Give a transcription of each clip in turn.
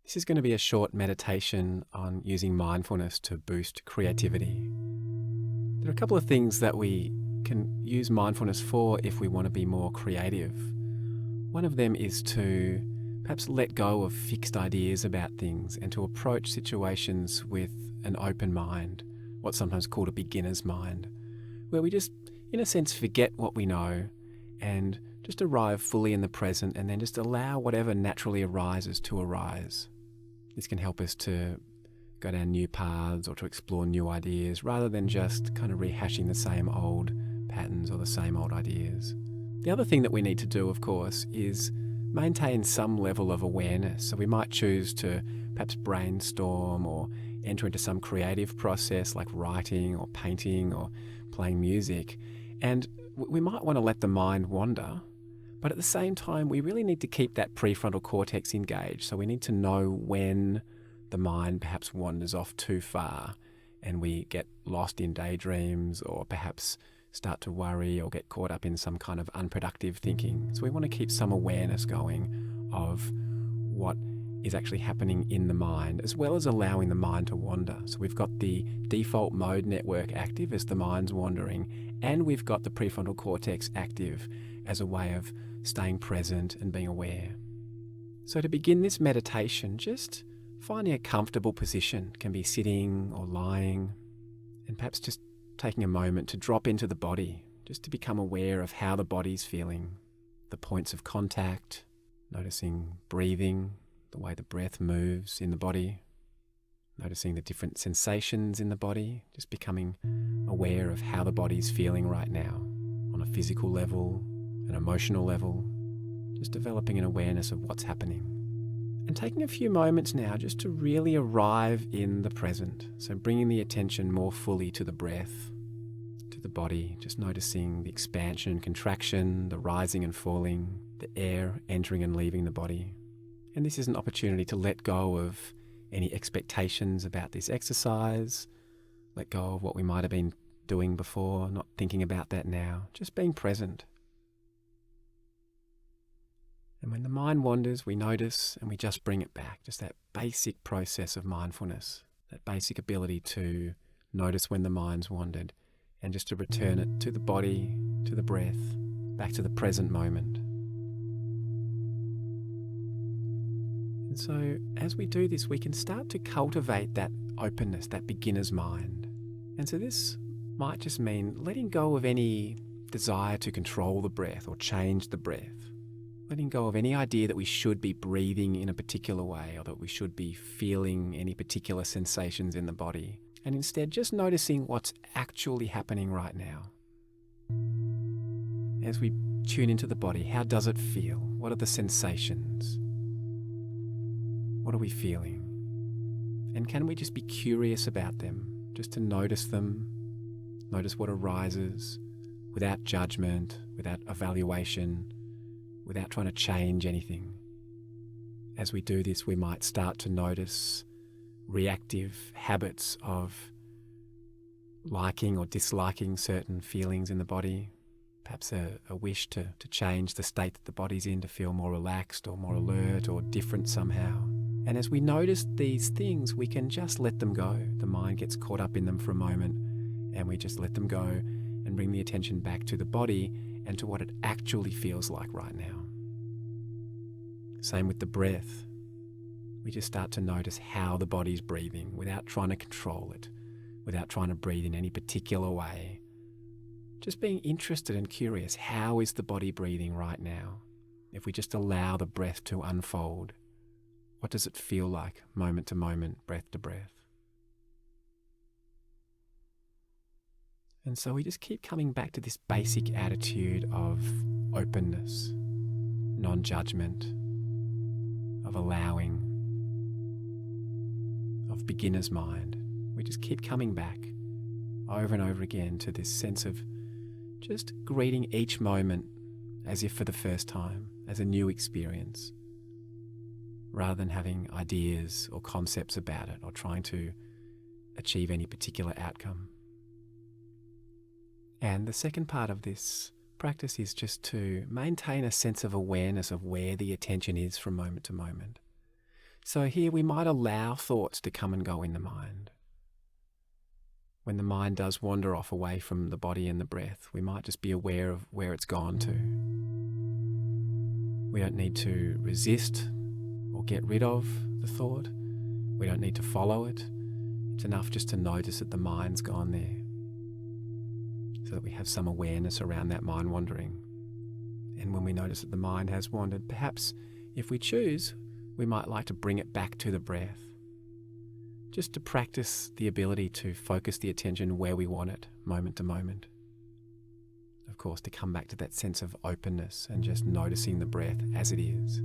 This is going to be a short meditation on using mindfulness to boost creativity. There are a couple of things that we can use mindfulness for if we want to be more creative. One of them is to perhaps let go of fixed ideas about things and to approach situations with an open mind, what's sometimes called a beginner's mind, where we just, in a sense, forget what we know and just arrive fully in the present and then just allow whatever naturally arises to arise. This can help us to go down new paths or to explore new ideas rather than just kind of rehashing the same old patterns or the same old ideas. The other thing that we need to do, of course, is maintain some level of awareness. So we might choose to perhaps brainstorm or enter into some creative process like writing or painting or playing music. And we might want to let the mind wander, but at the same time, we really need to keep that prefrontal cortex engaged. So we need to know when the mind perhaps wanders off too far and we get lost in daydreams or perhaps start to worry or get caught up in some kind of unproductive thinking. So we want to keep some awareness going of what is actually happening in the mind, as well as allowing the mind to wander. So we've got the default mode network active as the mind's wandering, and we've got the prefrontal cortex active as a way of staying present and being aware. So to begin this meditation, just finding a comfortable position, can be sitting or lying, and perhaps just taking a moment to drop into the body, just to become aware of how the body's feeling, the points of contact, noticing breathing, the way the breath moves in the body, noticing the different sensations in the body, just becoming aware of how the body's feeling right now on a physical level, an emotional level, just developing an awareness of what's happening. And taking a few moments now just to really arrive in the present. So bringing the attention more fully to the breath, to the body, just noticing the expansion and contraction, the rising and falling, the air entering and leaving the body. And this is an opportunity to let go of any expectations about this exercise, let go of what we might have been doing before, not thinking about that now, just being present. And when the mind wanders, we notice and we just bring it back. Just that basic process of mindfulness, that basic ability to notice when the mind's wandered and just to return it to the body, to the breath, back to the present moment. And so as we do this, we can start to cultivate that openness, that beginner's mind. And so this might just mean letting go of any desire to control the breath or change the breath. Letting go of any idea that we should be breathing in a particular way or that we should be feeling any particular sensations in the body. And instead just noticing what's actually happening right now. As we tune into the body, how does it feel? What are the sensations? What are we feeling? And can we just be curious about them, just to notice them, notice what arises without judgment, without evaluation, without trying to change anything. As we do this, we might start to notice reactive habits of liking or disliking certain feelings in the body, perhaps a wish to change the state that the body's in to feel more relaxed or more alert or different somehow. And as we notice these things, we can just let them go. The mind gets caught up in them for a moment and we just let them go and bring the attention back to the body and to what it actually feels like right now. Same with the breath. We just start to notice how the body's breathing without trying to control it, without trying to breathe in any particular way. Just being interested and curious, how is the body breathing right now? If we just allow the breath to unfold, what does it feel like moment to moment, breath to breath? And so we just keep coming back to this basic attitude of openness, non-judgment, of allowing, of beginner's mind. We just keep coming back over and over again to this sense of just greeting each moment as if for the first time, as a new experience, rather than having ideas or concepts about it or trying to achieve any particular outcome. And the second part of this practice is just to maintain a sense of awareness of where the attention is from moment to moment. So here we might allow thoughts to come and go in the mind. When the mind does wander off away from the body and the breath, we might just be aware of where it's gone to. We don't need to resist or get rid of the thought. We don't need to follow it. It's enough just to notice that the mind's gone there, so that we have some awareness around that mind wandering. And when we notice that the mind has wandered, perhaps if we choose, we might like to bring it back to the breath, just to practice the ability to focus the attention where we want it, moment to moment. Of course, to come back to that sense of openness and just noticing the breath as it is.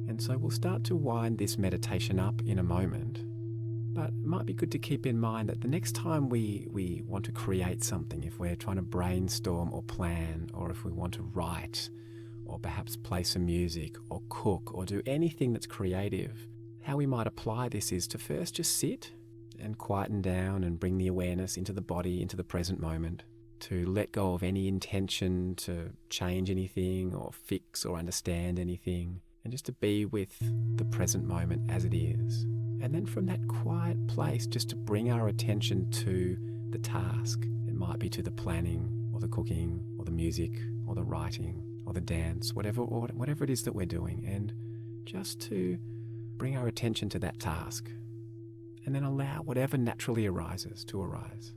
And so we'll start to wind this meditation up in a moment, but it might be good to keep in mind that the next time we want to create something, if we're trying to brainstorm or plan, or if we want to write, or perhaps play some music, or cook, or do anything that's creative, how we might apply this is to first just sit and quieten down and bring the awareness into the body, into the present moment, to let go of any intention to change anything or fix or understand anything, and just to be with the present moment as it is. And then from that quiet place, just to bring our attention to the task. It might be to the planning or the cooking or the music or the writing or the dance, whatever it is that we're doing, and just to bring our attention to that task, and then allow whatever naturally arises to arise.